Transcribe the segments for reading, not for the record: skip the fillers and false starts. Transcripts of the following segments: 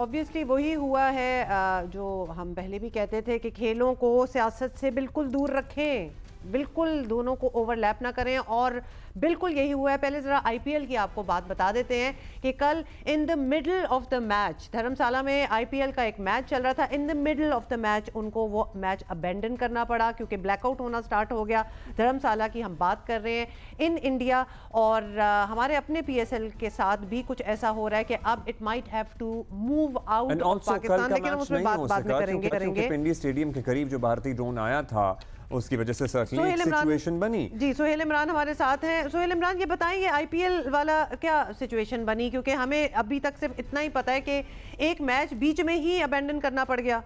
Obviously वही हुआ है जो हम पहले भी कहते थे कि खेलों को सियासत से बिल्कुल दूर रखें, बिल्कुल दोनों को ओवरलैप ना करें, और बिल्कुल यही हुआ है। पहले ज़रा आईपीएल की आपको बात बता देते हैं कि कल in the middle of the match Dharamshala में आईपीएल का एक मैच चल रहा था। In the middle of the match उनको वो मैच अबेंडन करना पड़ा क्योंकि ब्लैकआउट होना स्टार्ट हो गया। धर्मशाला की हम बात कर रहे हैं इन इंडिया, और हमारे अपने पीएसएल के साथ भी कुछ ऐसा हो रहा है कि अब it might have to move out of Pakistan, लेकिन हम उसमें बाद में करेंगे। पिंडी स्टेडियम के करीब जो भारतीय ड्रोन आया था उसकी वजह से सर्टनली एक सिचुएशन बनी। जी, सोहेल इमरान हमारे साथ हैं। सोहेल इमरान, ये बताएंगे आईपीएल वाला क्या सिचुएशन बनी, क्योंकि हमें अभी तक सिर्फ इतना ही पता है कि एक मैच बीच में ही अबेंडन करना पड़ गया।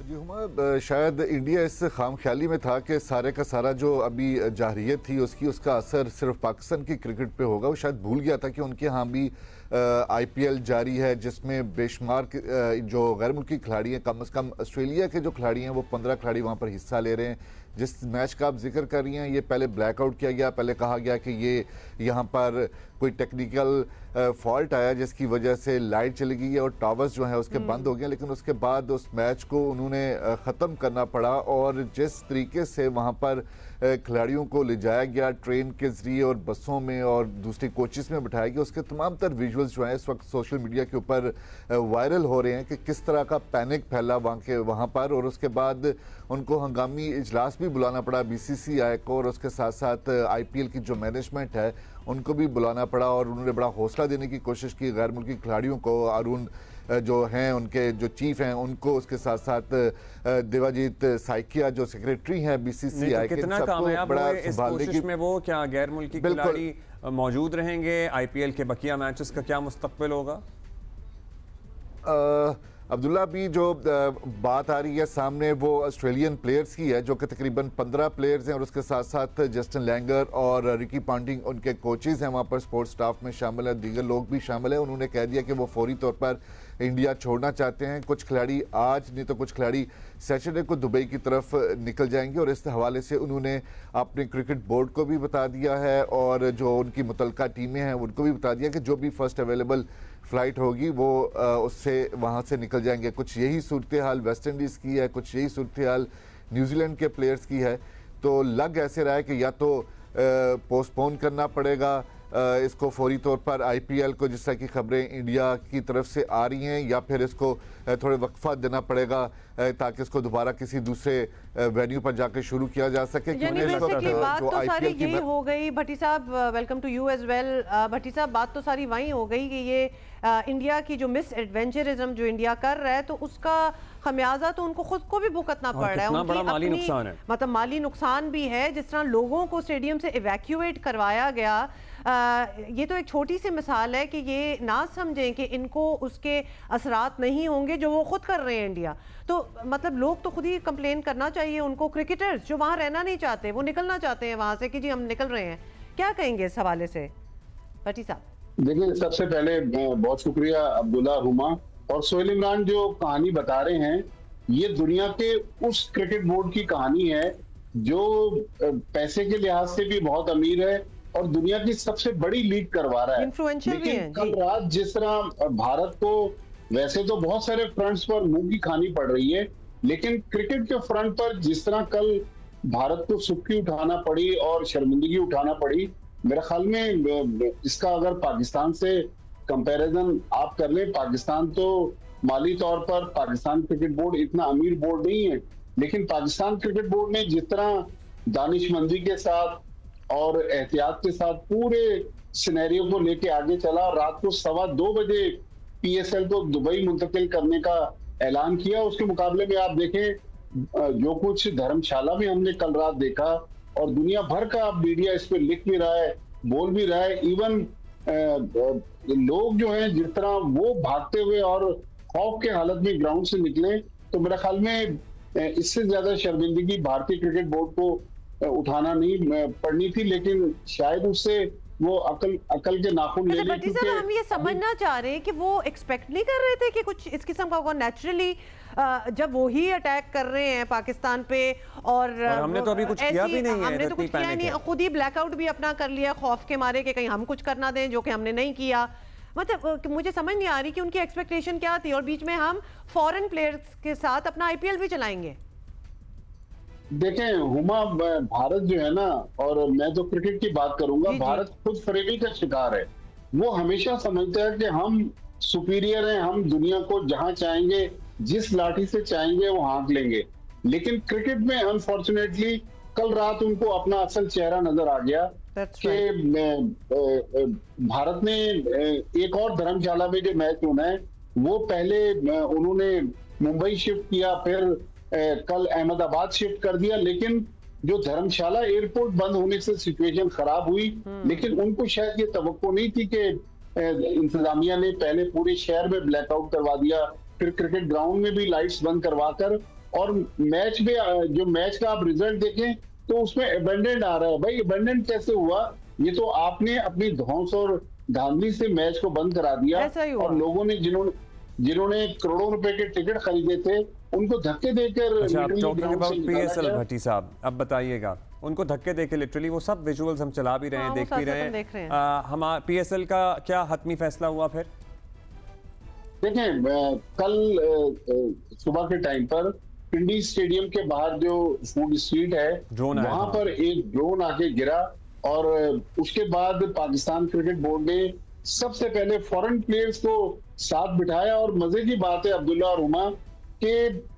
जी हुमा, शायद इंडिया इस खामख्याली में था कि सारे का सारा जो अभी जाहिरियत थी उसका असर सिर्फ पाकिस्तान की क्रिकेट पे होगा। वो शायद भूल गया था कि उनके यहाँ भी आईपीएल जारी है, जिसमें बेशुमार जो गैर मुल्की खिलाड़ी हैं, कम से कम ऑस्ट्रेलिया के जो खिलाड़ी हैं वो 15 खिलाड़ी वहाँ पर हिस्सा ले रहे हैं। जिस मैच का आप जिक्र कर रही हैं ये पहले ब्लैकआउट किया गया, पहले कहा गया कि ये यहाँ पर कोई टेक्निकल फॉल्ट आया जिसकी वजह से लाइट चली गई है और टावर्स जो है उसके बंद हो गए, लेकिन उसके बाद उस मैच को उन्होंने ख़त्म करना पड़ा। और जिस तरीके से वहाँ पर खिलाड़ियों को ले जाया गया ट्रेन के ज़रिए और बसों में और दूसरी कोचेस में बिठाया गया, उसके तमाम तर विजुअल्स जो हैं इस वक्त सोशल मीडिया के ऊपर वायरल हो रहे हैं कि किस तरह का पैनिक फैला वहाँ पर। और उसके बाद उनको हंगामी इजलास भी बुलाना पड़ा बीसीसीआई को, और उसके साथ साथ आईपीएल की जो मैनेजमेंट है उनको भी बुलाना पड़ा, और उन्होंने बड़ा हौसला देने की कोशिश की गैर मुल्की खिलाड़ियों को। अरुण जो हैं उनके जो चीफ हैं उनको, उसके साथ साथ देवाजीत साइकिया जो सेक्रेटरी हैं बीसीसीआई के, कितना कामयाब हुए इस कोशिश में वो? क्या गैर मुल्की खिलाड़ी मौजूद रहेंगे? आईपीएल के बकिया मैचेस का क्या मुस्तकबिल होगा? अब्दुल्ला, अभी जो बात आ रही है सामने वो ऑस्ट्रेलियन प्लेयर्स की है, जो कि तकरीबन 15 प्लेयर्स हैं, और उसके साथ साथ जस्टिन लैंगर और रिकी पॉन्टिंग उनके कोचेज़ हैं वहाँ पर, स्पोर्ट्स स्टाफ में शामिल है, दीगर लोग भी शामिल हैं। उन्होंने कह दिया कि वो फौरी तौर पर इंडिया छोड़ना चाहते हैं। कुछ खिलाड़ी आज नहीं तो कुछ खिलाड़ी सैटरडे को दुबई की तरफ निकल जाएंगे, और इस हवाले से उन्होंने अपने क्रिकेट बोर्ड को भी बता दिया है और जो उनकी मुतलका टीमें हैं उनको भी बता दिया कि जो भी फर्स्ट अवेलेबल फ्लाइट होगी वो उससे वहाँ से निकल जाएंगे। कुछ यही सूरत हाल वेस्ट इंडीज़ की है, कुछ यही सूरत हाल न्यूजीलैंड के प्लेयर्स की है। तो लग ऐसे रहा है कि या तो पोस्टपोन करना पड़ेगा इसको फौरी तौर पर आईपीएल को, जिस तरह की खबरें इंडिया की तरफ से आ रही हैं, या फिर इसको थोड़े वक्फा देना पड़ेगा ताकि इसको दोबारा किसी दूसरे वेन्यू पर जाकर शुरू किया जा सके। बात तो सारी यही हो गई। भट्टी साहब, welcome to you as well. Bhatti साहब, बात तो सारी वही हो गई कि ये इंडिया की जो मिस एडवेंचरिज्म जो इंडिया कर रहा है तो उसका खमियाजा तो उनको खुद को भी भुगतना पड़ रहा है। उनकी माली नुकसान है, मतलब माली नुकसान भी है। जिस तरह लोगों को स्टेडियम से इवैक्यूएट करवाया गया, ये तो एक छोटी सी मिसाल है कि ये ना समझें कि इनको उसके असरात नहीं होंगे जो वो खुद कर रहे हैं इंडिया। तो मतलब लोग तो खुद ही कंप्लेन करना चाहिए उनको। क्रिकेटर्स जो वहाँ रहना नहीं चाहते, वो निकलना चाहते हैं वहाँ से कि जी हम निकल रहे हैं। क्या कहेंगे इस हवाले से भट्टी साहब? देखिए, सबसे पहले बहुत शुक्रिया अब्दुल्ला, हुमा और सोहेल इमरान जो कहानी बता रहे हैं, ये दुनिया के उस क्रिकेट बोर्ड की कहानी है जो पैसे के लिहाज से भी बहुत अमीर है और दुनिया की सबसे बड़ी लीग करवा रहा है। लेकिन कल रात जिस तरह भारत को वैसे तो बहुत सारे फ्रंट्स पर मुंह की खानी पड़ रही है, लेकिन क्रिकेट के फ्रंट पर जिस तरह कल भारत को सुर्खी उठाना पड़ी और शर्मिंदगी उठाना पड़ी, मेरे ख्याल में इसका अगर पाकिस्तान से कंपैरिजन आप कर लें, पाकिस्तान तो माली तौर पर पाकिस्तान क्रिकेट बोर्ड इतना अमीर बोर्ड नहीं है, लेकिन पाकिस्तान क्रिकेट बोर्ड ने जिस तरह दानिशमंदी के साथ और एहतियात के साथ पूरे सिनेरियो को लेके आगे चला, रात को 2:15 बजे पीएसएल को दुबई मुंतकिल करने का ऐलान किया। उसके मुकाबले में आप देखें जो कुछ धर्मशाला में हमने कल रात देखा, और दुनिया भर का मीडिया इस पर लिख भी रहा है, बोल भी रहा है। इवन लोग जो हैं जिस तरह वो भागते हुए और खौफ के हालत में ग्राउंड से निकले, तो मेरे ख्याल में इससे ज्यादा शर्मिंदगी भारतीय क्रिकेट बोर्ड को उठाना नहीं पड़नी थी, लेकिन शायद उससे वो अकल के नाखून ले लिए। क्योंकि हम ये समझना चाह रहे हैं कि वो एक्सपेक्ट नहीं कर रहे थे कि कुछ इस किस्म का होगा। नेचुरली जब वो ही अटैक कर रहे हैं पाकिस्तान पे, और हमने तो अभी कुछ किया भी नहीं है, हमने तो कुछ किया नहीं, खुद ही ब्लैकआउट भी अपना कर लिया खौफ के मारे कि कहीं हम कुछ करना दें, जो कि हमने नहीं किया। मतलब मुझे समझ नहीं आ रही कि उनकी एक्सपेक्टेशन क्या थी, और बीच में हम फॉरेन प्लेयर्स के साथ अपना आईपीएल भी चलाएंगे। देखें हुमा, भारत जो है ना, और मैं तो क्रिकेट की बात करूंगा, भारत खुद फरेबी का शिकार है। वो हमेशा समझता है कि हम सुपीरियर हैं, हम दुनिया को जहां चाहेंगे, जिस लाठी से चाहेंगे वो हाँक लेंगे। लेकिन क्रिकेट में अनफॉर्चुनेटली कल रात उनको अपना असल चेहरा नजर आ गया कि भारत ने एक और धर्मशाला में जो मैच होना है वो पहले उन्होंने मुंबई शिफ्ट किया, फिर कल अहमदाबाद शिफ्ट कर दिया। लेकिन जो धर्मशाला एयरपोर्ट बंद होने से सिचुएशन खराब हुई, लेकिन उनको शायद ये तवक्को नहीं थी कि इंतजामिया ने पहले पूरे शहर में ब्लैकआउट करवा दिया, फिर क्रिकेट ग्राउंड में भी लाइट्स बंद करवाकर, और मैच में जो मैच का आप रिजल्ट देखें तो उसमें एबेंडेंट आ रहा है। भाई एबेंडेंट कैसे हुआ? ये तो आपने अपनी धौंस और धांधली से मैच को बंद करा दिया, और लोगों ने जिन्होंने करोड़ों रुपए के टिकट खरीदे थे उनको धक्के देकर। अच्छा, पीएसएल भट्टी साहब, अब बताइएगा, उनको धक्के देके लिटरली वो सब विजुअल्स हम चला भी रहे हैं, देख भी रहे हैं, हमारा पीएसएल का क्या हतमी फैसला हुआ फिर? देखें, कल सुबह के टाइम पर पिंडी स्टेडियम के बाहर जो फूड स्ट्रीट है वहां पर एक ड्रोन आके गिरा, और उसके बाद पाकिस्तान क्रिकेट बोर्ड ने सबसे पहले फॉरेन प्लेयर्स को साथ बिठाया। और मजे की बात है अब्दुल्ला और उमा कि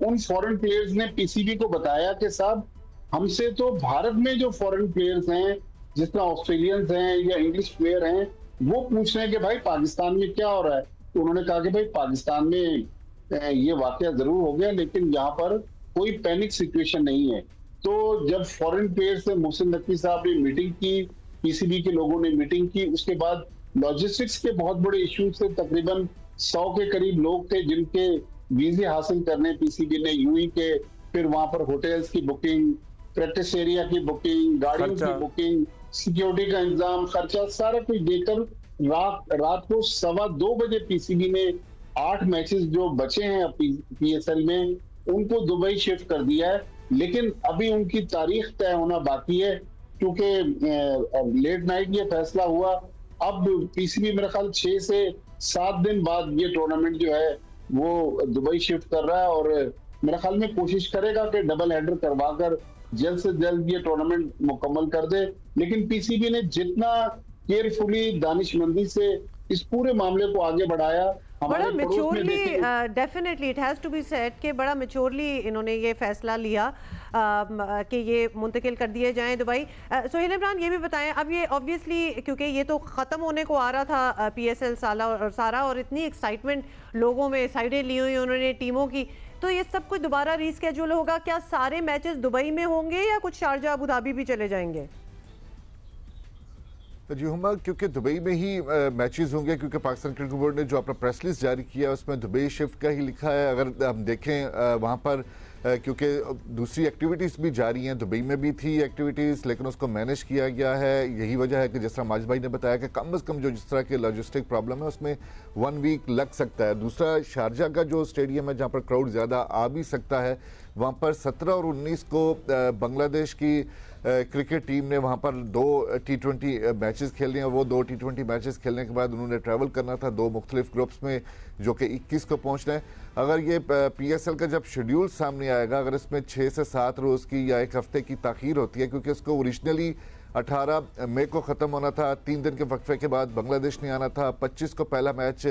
उन फॉरेन प्लेयर्स ने पीसीबी को बताया कि साहब हमसे तो भारत में जो फॉरेन प्लेयर्स हैं, जिस तरह ऑस्ट्रेलियंस हैं या इंग्लिश प्लेयर हैं, वो पूछ रहे हैं कि भाई पाकिस्तान में क्या हो रहा है। तो उन्होंने कहा कि भाई पाकिस्तान में ये वाकया जरूर हो गया, लेकिन यहाँ पर कोई पैनिक सिचुएशन नहीं है। तो जब फॉरेन प्लेयर से मोहसिन नकवी साहब ने मीटिंग की, पीसीबी के लोगों ने मीटिंग की, उसके बाद लॉजिस्टिक्स के बहुत बड़े इश्यूज थे, तकरीबन 100 के करीब लोग थे जिनके वीजे हासिल करने पीसीबी ने यूई के, फिर वहां पर होटल्स की बुकिंग, प्रैक्टिस एरिया की बुकिंग, गाड़ियों की बुकिंग, सिक्योरिटी का इंतजाम, खर्चा सारा कुछ देकर रात को 2:15 बजे पीसीबी ने 8 मैचेस जो बचे हैं पीएसएल में उनको दुबई शिफ्ट कर दिया है। लेकिन अभी उनकी तारीख तय होना बाकी है, क्योंकि लेट नाइट ये फैसला हुआ। अब पीसीबी मेरे ख्याल 6 से 7 दिन बाद ये टूर्नामेंट जो है वो दुबई शिफ्ट कर रहा है, और मेरे ख्याल में कोशिश करेगा कि डबल हेडर करवाकर जल्द से जल्द ये टूर्नामेंट मुकम्मल कर दे। लेकिन पीसीबी ने जितना केयरफुली, दानिशमंदी से इस पूरे मामले को आगे बढ़ाया, बड़ा maturely, definitely it has to be said कि बड़ा मैच्योरली इन्होंने ये फैसला लिया कि ये मुंतकिल कर दिए जाएं दुबई। सोहेल इमरान, ये भी बताएं, अब ये ऑब्वियसली क्योंकि ये तो ख़त्म होने को आ रहा था पीएसएल सारा, और इतनी एक्साइटमेंट लोगों में, साइडें ली हुई उन्होंने टीमों की, तो ये सब कुछ दोबारा रीस्केड्यूल होगा क्या? सारे मैचेस दुबई में होंगे या कुछ शारजा अबू धाबी भी चले जाएंगे? तो जी हुमा, क्योंकि दुबई में ही मैचेस होंगे, क्योंकि पाकिस्तान क्रिकेट बोर्ड ने जो अपना प्रेस लिस्ट जारी किया उसमें दुबई शिफ्ट का ही लिखा है। अगर हम देखें वहाँ पर क्योंकि दूसरी एक्टिविटीज़ भी जारी हैं, दुबई में भी थी एक्टिविटीज़, लेकिन उसको मैनेज किया गया है। यही वजह है कि जिस तरह माजिद भाई ने बताया कि कम से कम जो जिस तरह के लॉजिस्टिक प्रॉब्लम है उसमें 1 वीक लग सकता है। दूसरा, शारजा का जो स्टेडियम है जहाँ पर क्राउड ज़्यादा आ भी सकता है, वहाँ पर 17 और 19 को बांग्लादेश की क्रिकेट टीम ने वहाँ पर 2 T20 मैचेस खेलने हैं। वो 2 T20 मैचेस खेलने के बाद उन्होंने ट्रैवल करना था 2 मुख्तलिफ ग्रुप्स में, जो कि 21 को पहुँचना है। अगर ये पीएसएल का जब शेड्यूल सामने आएगा, अगर इसमें 6 से 7 रोज़ की या 1 हफ्ते की ताख़ीर होती है, क्योंकि इसको ओरिजिनली 18 मई को ख़त्म होना था, 3 दिन के वक्फे के बाद बांग्लादेश ने आना था, 25 को पहला मैच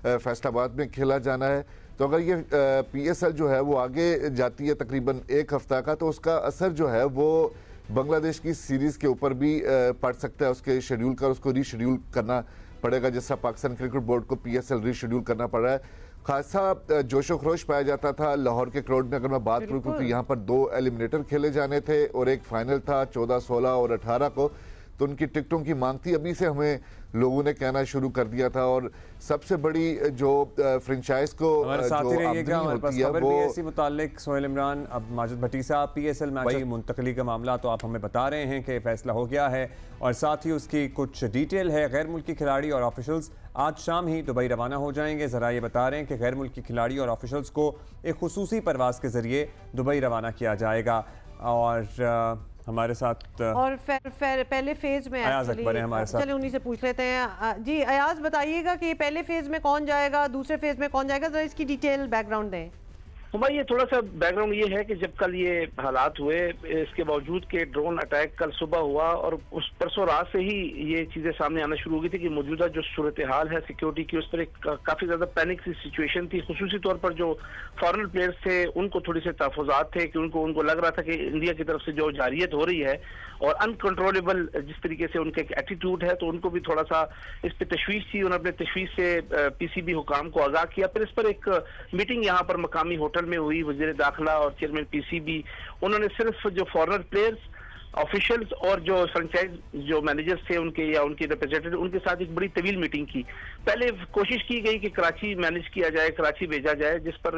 फैसलाबाद में खेला जाना है। तो अगर ये पीएसएल जो है वो आगे जाती है तकरीबन 1 हफ्ता का, तो उसका असर जो है वो बांग्लादेश की सीरीज़ के ऊपर भी पड़ सकता है। उसके शेड्यूल का उसको रीशेड्यूल करना पड़ेगा, जैसा पाकिस्तान क्रिकेट बोर्ड को पीएसएल रीशेड्यूल करना पड़ रहा है। खासा जोशो खरोश पाया जाता था लाहौर के क्राउड में, अगर मैं बात करूं, क्योंकि यहाँ पर 2 एलिमिनेटर खेले जाने थे और एक फाइनल था 14, 16 और 18 को, तो उनकी टिकटों की मांग थी। अभी से हमें लोगों ने कहना शुरू कर दिया था, और सबसे बड़ी जो फ्रेंचाइज को जो आमदनी होती है वो इसी मुतालिक सोहेल इमरान, अब माजिद भट्टी साहब, पीएसएल मैच की मुंतकली का मामला तो आप हमें बता रहे हैं कि फैसला हो गया है, और साथ ही उसकी कुछ डिटेल है। गैर मुल्की खिलाड़ी और ऑफिशल्स आज शाम ही दुबई रवाना हो जाएंगे। ज़रा ये बता रहे हैं कि गैर मुल्की खिलाड़ी और ऑफिशल्स को एक खुसूसी परवाज़ के ज़रिए दुबई रवाना किया जाएगा, और हमारे साथ और पहले फेज में अयाज अकबर है हमारे साथ। चलिए उन्हीं से पूछ लेते हैं। जी अयाज, बताइएगा कि पहले फेज में कौन जाएगा, दूसरे फेज में कौन जाएगा, जरा इसकी डिटेल बैकग्राउंड दें। भाई ये थोड़ा सा बैकग्राउंड ये है कि जब कल ये हालात हुए, इसके बावजूद के ड्रोन अटैक कल सुबह हुआ और उस परसों रात से ही ये चीजें सामने आना शुरू हो गई थी कि मौजूदा जो सूरत हाल है सिक्योरिटी की, उस पर एक काफी ज्यादा पैनिक सी सिचुएशन थी। खुसूसी तौर पर जो फॉरेन प्लेयर्स थे उनको थोड़ी से तहफुजात थे कि उनको लग रहा था कि इंडिया की तरफ से जो जारियत हो रही है और अनकंट्रोलेबल जिस तरीके से उनका एक एटीट्यूड है, तो उनको भी थोड़ा सा इस पे तशवीश थी। उन्होंने अपने तशवीश से पीसीबी हुकाम को आगाह किया। फिर इस पर एक मीटिंग यहाँ पर मकामी होटल में हुई। वजीर दाखिला और चेयरमैन पीसीबी, उन्होंने सिर्फ जो फॉरेनर प्लेयर्स, ऑफिशियल्स और जो फ्रेंचाइज जो मैनेजर्स थे उनके या उनके रिप्रेजेंटेटिव, उनके साथ एक बड़ी तवील मीटिंग की। पहले कोशिश की गई कि कराची मैनेज किया जाए, कराची भेजा जाए, जिस पर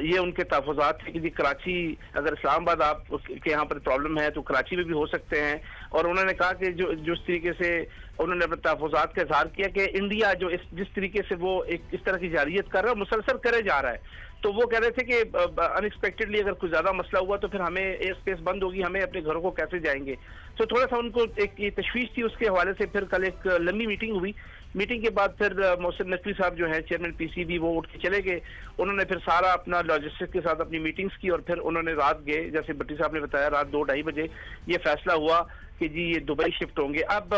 ये उनके तहफुजात थे कि कराची, अगर इस्लामाबाद आप के यहाँ पर प्रॉब्लम है तो कराची में भी हो सकते हैं। और उन्होंने कहा कि जो जिस तरीके से उन्होंने अपने तहफुजात का इजहार किया कि इंडिया जो जिस तरीके से वो एक इस तरह की जारियत कर रहा है, मुसलसल करे जा रहा है, तो वो कह रहे थे कि अनएक्सपेक्टेडली अगर कुछ ज्यादा मसला हुआ तो फिर हमें एयर स्पेस बंद होगी, हमें अपने घरों को कैसे जाएंगे। तो थोड़ा सा उनको एक ये तशवीश थी। उसके हवाले से फिर कल एक लंबी मीटिंग हुई। मीटिंग के बाद फिर मोहसिन नकवी साहब जो है चेयरमैन पीसीबी, वो उठ के चले गए। उन्होंने फिर सारा अपना लॉजिस्टिक्स के साथ अपनी मीटिंग्स की और फिर उन्होंने रात गए, जैसे भट्टी साहब ने बताया, रात 2-2:30 बजे ये फैसला हुआ कि जी ये दुबई शिफ्ट होंगे। अब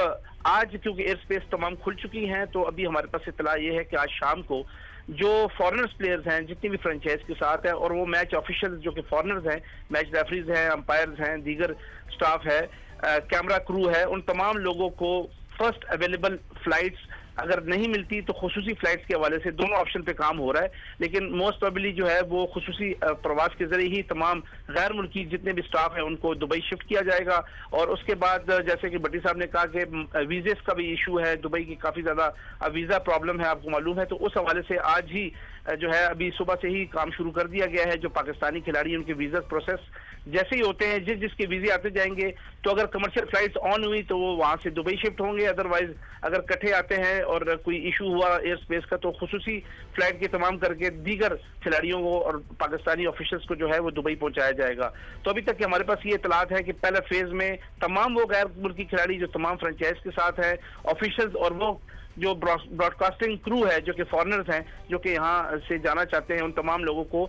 आज क्योंकि एयर स्पेस तमाम खुल चुकी हैं, तो अभी हमारे पास इतला ये है कि आज शाम को जो फॉरेनर्स प्लेयर्स हैं जितनी भी फ्रेंचाइज के साथ है, और वो मैच ऑफिशियल्स जो कि फॉरेनर्स हैं, मैच रेफरीज हैं, अंपायर्स हैं, दीगर स्टाफ है, कैमरा क्रू है, उन तमाम लोगों को फर्स्ट अवेलेबल फ्लाइट्स अगर नहीं मिलती तो खुसूसी फ्लाइट्स के हवाले से दोनों ऑप्शन पे काम हो रहा है। लेकिन मोस्ट प्रोबेबली जो है वो खुसूसी प्रवास के जरिए ही तमाम गैर मुल्की जितने भी स्टाफ है उनको दुबई शिफ्ट किया जाएगा। और उसके बाद जैसे कि भट्टी साहब ने कहा कि वीजे का भी इशू है, दुबई की काफी ज्यादा वीजा प्रॉब्लम है, आपको मालूम है। तो उस हवाले से आज ही जो है अभी सुबह से ही काम शुरू कर दिया गया है। जो पाकिस्तानी खिलाड़ी उनके वीजा प्रोसेस जैसे ही होते हैं, जिसके वीजे आते जाएंगे, तो अगर कमर्शियल फ्लाइट्स ऑन हुई तो वो वहां से दुबई शिफ्ट होंगे। अदरवाइज अगर इकट्ठे आते हैं और कोई इशू हुआ एयर स्पेस का, तो खुसूसी फ्लाइट के तमाम करके दीगर खिलाड़ियों को और पाकिस्तानी ऑफिशियल्स को जो है वो दुबई पहुंचाया जाएगा। तो अभी तक हमारे पास ये इतलात है कि पहले फेज में तमाम वो गैर मुल्की खिलाड़ी जो तमाम फ्रेंचाइज के साथ है, ऑफिशियल्स और वो जो ब्रॉडकास्टिंग क्रू है जो कि फॉरेनर्स हैं जो कि यहाँ से जाना चाहते हैं, उन तमाम लोगों को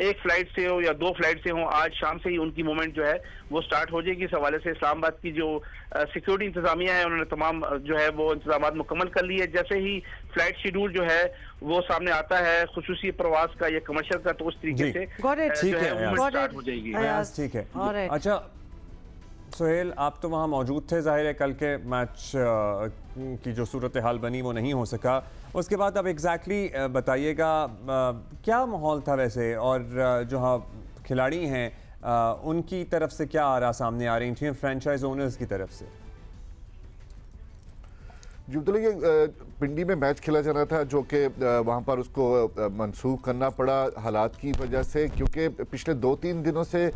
एक फ्लाइट से हो या 2 फ्लाइट से हो, आज शाम से ही उनकी मूवमेंट जो है वो स्टार्ट हो जाएगी। इस हवाले से इस्लामाबाद की जो सिक्योरिटी इंतजामिया है उन्होंने तमाम जो है वो इंतजाम मुकम्मल कर लिए। जैसे ही फ्लाइट शेड्यूल जो है वो सामने आता है खुसूसी प्रवास का या कमर्शियल का, तो उस तरीके से ठीक है स्टार्ट हो जाएगी। ठीक है। अच्छा सुहेल, आप तो वहाँ मौजूद थे, जाहिर है कल के मैच की जो सूरत हाल बनी वो नहीं हो सका। उसके बाद अब एग्जैक्टली बताइएगा क्या माहौल था वैसे, और जो हाँ खिलाड़ी हैं उनकी तरफ से क्या आरा सामने आ रही थी फ्रेंचाइज ओनर्स की तरफ से? जी तो ये पिंडी में मैच खेला जाना था जो कि वहाँ पर उसको मनसूख करना पड़ा हालात की वजह से, क्योंकि पिछले 2-3 दिनों से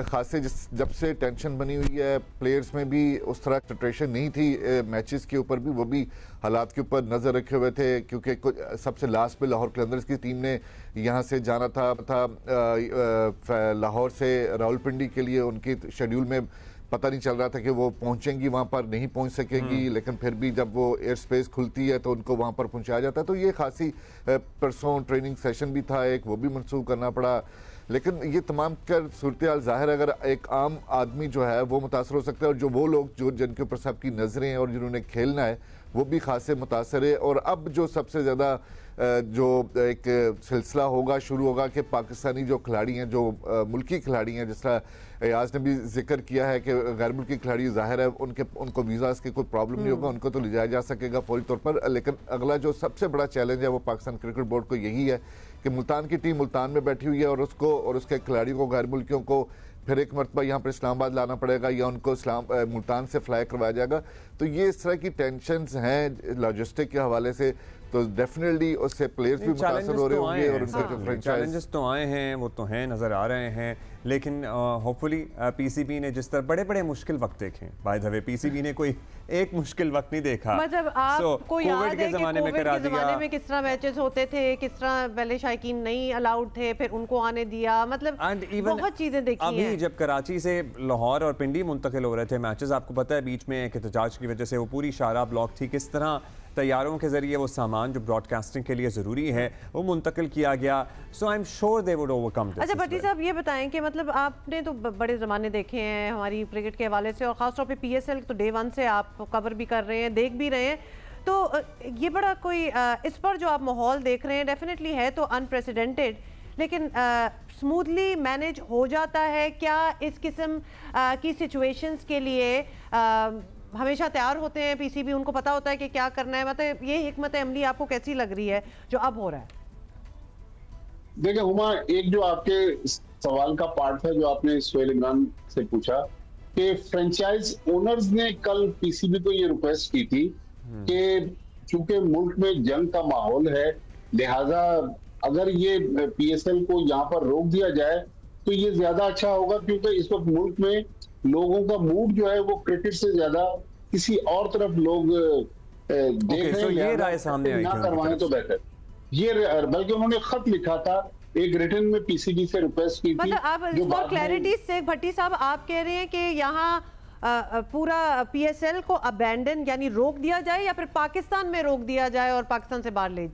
खासे जब से टेंशन बनी हुई है प्लेयर्स में भी उस तरह कंसंट्रेशन नहीं थी मैचेस के ऊपर भी, वो भी हालात के ऊपर नज़र रखे हुए थे। क्योंकि सबसे लास्ट में लाहौर कलंदर्स की टीम ने यहाँ से जाना था लाहौर से रावलपिंडी के लिए, उनकी शेड्यूल में पता नहीं चल रहा था कि वो पहुंचेंगी, वहां पर नहीं पहुंच सकेंगी, लेकिन फिर भी जब वो एयर स्पेस खुलती है तो उनको वहां पर पहुंचाया जाता है। तो ये खासी परसों ट्रेनिंग सेशन भी था एक, वो भी मनसूख करना पड़ा। लेकिन ये तमाम कर सूरत हाल ज़ाहिर अगर एक आम आदमी जो है वो मुतासर हो सकता है, और जो वो लोग जो जिनके ऊपर सबकी नज़रें हैं और जिन्होंने खेलना है वो भी खासे मुतासर है। और अब जो सबसे ज़्यादा जो एक सिलसिला होगा शुरू होगा कि पाकिस्तानी जो खिलाड़ी हैं, जो मुल्की खिलाड़ी हैं, जिस तरह अयाज ने भी जिक्र किया है कि गैर मुल्की खिलाड़ी ज़ाहिर है उनको वीज़ास की कोई प्रॉब्लम नहीं होगा, उनको तो ले जाया जा सकेगा फौरी तौर पर। लेकिन अगला जो सबसे बड़ा चैलेंज है वो पाकिस्तान क्रिकेट बोर्ड को यही है कि मुल्तान की टीम मुल्तान में बैठी हुई है और उसको और उसके खिलाड़ियों को, गैर मुल्कियों को फिर एक मरतबा यहाँ पर इस्लामाबाद लाना पड़ेगा या उनको मुल्तान से फ्लाई करवाया जाएगा। तो ये इस तरह की टेंशन्स हैं लॉजिस्टिक के हवाले से। तो डेफिनेटली उससे प्लेयर्स भी मुतासर हो रहे होंगे और उनका जो फ्रेंचाइज चैलेंजेस तो आए हैं, वो तो हैं, नज़र आ रहे हैं, लेकिन होपफुली पीसीबी ने जिस तरह बड़े बड़े मुश्किल वक्त देखे, बाय द वे पीसीबी ने कोई एक मुश्किल वक्त नहीं देखा। मतलब आपको याद है कि ज़माने में करा दिया, ज़माने में किस तरह मैचेस होते थे, किस तरह पहले शायकीन नहीं अलाउड थे, फिर उनको आने दिया, मतलब बहुत चीजें देखी अभी हैं। जब कराची से लाहौर और पिंडी मुंतकिल हो रहे थे मैचेस, आपको पता है बीच में एक एहतजाज की वजह से वो पूरी शाहराह ब्लॉक थी, किस तरह तैयारों के जरिए वो सामान जो ब्रॉडकास्टिंग के लिए ज़रूरी है वो मुंतकिल किया गया। So I am sure they would overcome this. अच्छा भट्टी साहब ये बताएं कि मतलब आपने तो बड़े ज़माने देखे हैं हमारी क्रिकेट के हवाले से, और ख़ासतौर पे पीएसएल तो डे 1 से आप कवर भी कर रहे हैं, देख भी रहे हैं, तो ये बड़ा कोई इस पर जो आप माहौल देख रहे हैं डेफिनेटली है तो अनप्रेसिडेंटेड, लेकिन स्मूथली मैनेज हो जाता है क्या? इस किस्म की सिचुएशंस के लिए हमेशा तैयार होते हैं पीसीबी, उनको पता होता है कि क्या करना है, मतलब ये हिकमत अमली आपको कैसी लग रही है जो अब हो रहा है? देखिए हुमा, एक जो आपके सवाल का पार्ट है जो आपने सोहेल इमरान से पूछा कि फ्रेंचाइज ओनर्स ने कल पीसीबी को ये रिक्वेस्ट की थी कि चूंकि मुल्क में जंग का माहौल है, लिहाजा अगर ये पीएसएल को यहाँ पर रोक दिया जाए तो ये ज्यादा अच्छा होगा, क्योंकि इस वक्त मुल्क में लोगों का मूड जो है वो क्रिकेट से ज्यादा किसी और तरफ लोग देख रहे हैं। ये राय सामने आई ना करवाएं तो बेहतर, ये बल्कि उन्होंने खत लिखा था, एक रिटर्न में पीसीबी से रिक्वेस्ट की थी। मतलब आप क्लैरिटी से भट्टी साहब आप कह रहे हैं कि यहाँ पूरा पीएसएल को अबैंडन यानी रोक दिया जाए या फिर पाकिस्तान में रोक दिया जाए और पाकिस्तान से बाहर ले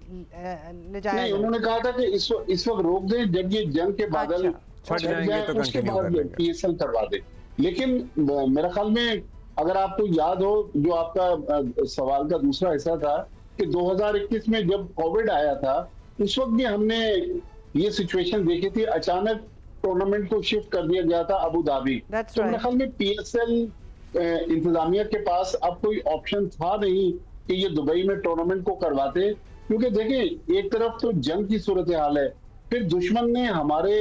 जाए? नहीं, उन्होंने कहा था कि इस वक्त रोक दें, जब ये जंग के बादल छट जाएंगे तो उसके बाद पीएसएल करवा दे। लेकिन मेरे ख्याल में अगर आपको याद हो जो आपका सवाल का दूसरा हिस्सा था कि 2021 में जब कोविड आया था उस वक्त भी हमने ये सिचुएशन देखी थी, अचानक टूर्नामेंट को शिफ्ट कर दिया गया था अबू धाबी। तो मेरे ख्याल में पीएसएल इंतजामिया के पास अब कोई ऑप्शन था नहीं कि ये दुबई में टूर्नामेंट को करवाते, क्योंकि देखें एक तरफ तो जंग की सूरत हाल है, फिर दुश्मन ने हमारे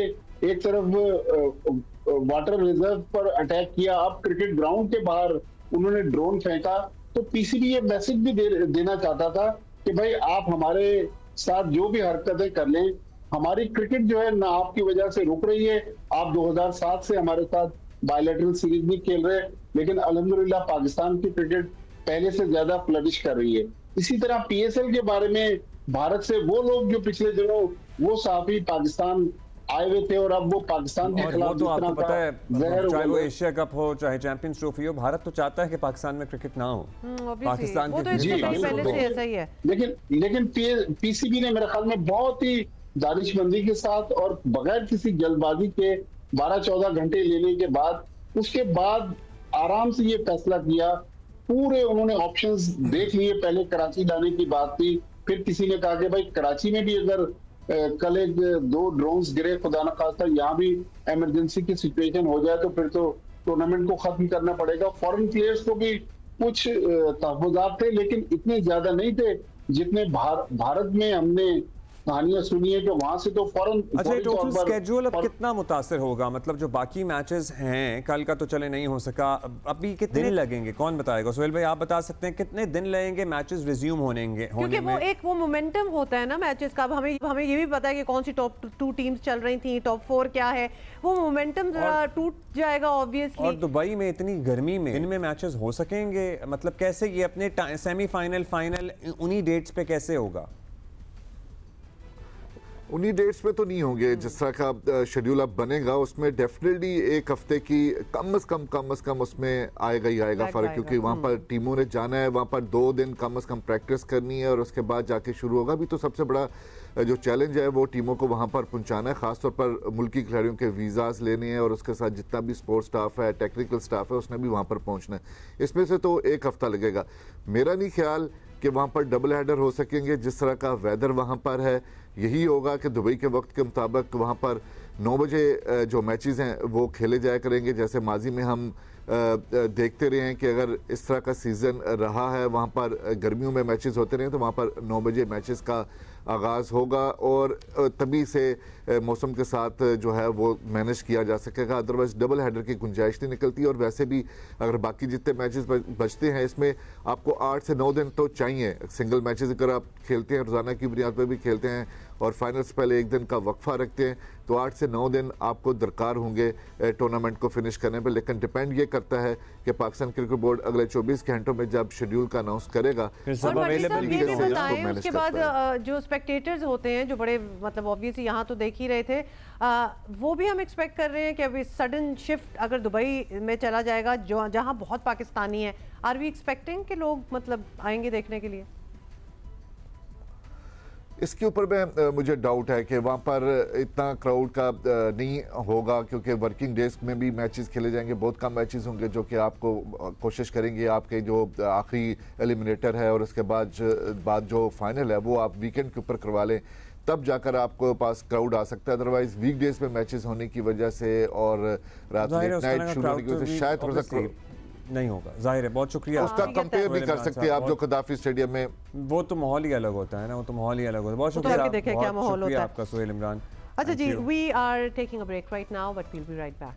एक तरफ वाटर रिजर्व पर अटैक किया, अब क्रिकेट ग्राउंड के बाहर उन्होंने ड्रोन फेंका, तो पीसीबी ये मैसेज भी देना चाहता था कि भाई आप हमारे साथ जो भी हरकतें कर लें, हमारी क्रिकेट जो है ना आपकी वजह से रुक रही है। आप 2007 से हमारे साथ बायलैटरल सीरीज भी खेल रहे हैं, लेकिन अल्हम्दुलिल्लाह पाकिस्तान की क्रिकेट पहले से ज्यादा फ्लरिश कर रही है। इसी तरह पीएसएल के बारे में भारत से वो लोग जो पिछले दिनों वो साफी पाकिस्तान आए हुए थे और अब वो पाकिस्तान के खिलाफ तो आपको पता है, चाहे वो एशिया कप हो चाहे चैंपियंस ट्रॉफी हो, भारत तो चाहता है कि पाकिस्तान में क्रिकेट ना हो। पाकिस्तान वो तो पहले से ऐसा ही है। लेकिन पीसीबी ने मेरे ख्याल में बहुत ही दानिशमंदी के साथ और बगैर किसी जल्दबाजी के 12-14 घंटे लेने के बाद उसके बाद आराम से ये फैसला किया। पूरे उन्होंने ऑप्शंस देख लिए, पहले कराची लाने की बात थी, फिर किसी ने कहा कि भाई कराची में भी अगर कल एक 2 ड्रोन्स गिरे, खुदा न खास्ता यहाँ भी इमरजेंसी की सिचुएशन हो जाए तो फिर तो टूर्नामेंट को खत्म करना पड़ेगा। फॉरेन प्लेयर्स को भी कुछ तहफ़्फ़ुज़ात थे, लेकिन इतने ज्यादा नहीं थे जितने भारत में हमने कहानियां सुनी है कि वहां से तो फौरन। अच्छा, टोटल स्केड्यूल अब कितना मुतासर होगा? मतलब जो बाकी मैचेस हैं, कल का तो चले नहीं हो सका, अभी कितने दिन लगेंगे कौन बताएगा? सोहेल भाई आप बता सकते हैं कितने दिन लगेंगे मैचेस रिज्यूम होने क्योंकि वो मोमेंटम होता है ना मैचेस का। हमें ये भी पता है कि कौन सी टॉप 2 टीम्स चल रही थी, टॉप 4 क्या है, वो मोमेंटम जरा टूट जाएगा ऑब्वियसली। और दुबई में इतनी गर्मी में इनमें मैचेस हो सकेंगे? मतलब कैसे ये अपने सेमीफाइनल फाइनल उन्हीं डेट्स पे कैसे होगा? उन्हीं डेट्स पे तो नहीं होंगे। जिस तरह का शेड्यूल अब बनेगा उसमें डेफिनेटली एक हफ्ते की कम से कम उसमें आएगा ही आएगा फ़र्क, क्योंकि वहाँ पर टीमों ने जाना है, वहाँ पर 2 दिन कम से कम प्रैक्टिस करनी है और उसके बाद जाके शुरू होगा। अभी तो सबसे बड़ा जो चैलेंज है वो टीमों को वहाँ पर पहुँचाना है, ख़ासतौर पर मुल्की खिलाड़ियों के वीज़ाज़ लेने हैं और उसके साथ जितना भी स्पोर्ट्स स्टाफ है, टेक्निकल स्टाफ है, उसने भी वहाँ पर पहुँचना है। इसमें से तो एक हफ्ता लगेगा। मेरा नहीं ख्याल कि वहाँ पर डबल हेडर हो सकेंगे। जिस तरह का वेदर वहाँ पर है, यही होगा कि दुबई के वक्त के मुताबिक वहाँ पर 9 बजे जो मैचेस हैं वो खेले जाया करेंगे। जैसे माजी में हम देखते रहे हैं कि अगर इस तरह का सीज़न रहा है, वहाँ पर गर्मियों में मैचेस होते रहे तो वहाँ पर 9 बजे मैचेस का आगाज़ होगा और तभी से मौसम के साथ जो है वो मैनेज किया जा सकेगा। अदरवाइज डबल हेडर की गुंजाइश नहीं निकलती। और वैसे भी अगर बाकी जितने मैचेस बचते हैं इसमें आपको 8 से 9 दिन तो चाहिए। सिंगल मैचेस अगर आप खेलते हैं, रोज़ाना की बुनियाद पर भी खेलते हैं और फाइनल से पहले एक दिन का वक्फा रखते हैं, तो 8 से 9 दिन आपको दरकार होंगे टूर्नामेंट को फिनिश करने पर। लेकिन डिपेंड ये करता है कि पाकिस्तान क्रिकेट बोर्ड अगले 24 घंटों में जब शेड्यूल का अनाउंस करेगा और ये भी बताएं उसके बाद जो स्पेक्टेटर्स होते हैं जो बड़े मतलब ऑब्वियसली यहाँ तो देख ही रहे थे, वो भी हम एक्सपेक्ट कर रहे हैं कि अभी सडन शिफ्ट अगर दुबई में चला जाएगा जो जहाँ बहुत पाकिस्तानी है, आर वी एक्सपेक्टिंग कि लोग मतलब आएंगे देखने के लिए? इसके ऊपर में मुझे डाउट है कि वहाँ पर इतना क्राउड का नहीं होगा, क्योंकि वर्किंग डेज में भी मैचेस खेले जाएंगे। बहुत कम मैचेस होंगे जो कि आपको कोशिश करेंगे आपके जो आखिरी एलिमिनेटर है और उसके बाद जो फाइनल है वो आप वीकेंड के ऊपर करवा लें, तब जाकर आपको पास क्राउड आ सकता है। अदरवाइज वीक डेज में मैचेस होने की वजह से और रात लेट नाइट शुरू होने की वजह से शायद थोड़ा सा नहीं होगा। जाहिर है, बहुत शुक्रिया। उसका कंपेयर नहीं कर सकते आप जो कदाफी स्टेडियम में, वो तो माहौल ही अलग होता है ना, वो तो माहौल ही अलग होता है। बहुत शुक्रिया, देखें क्या माहौल होता है आपका सोहेल इमरान। अच्छा जी, we are taking a break right now but we will be right back.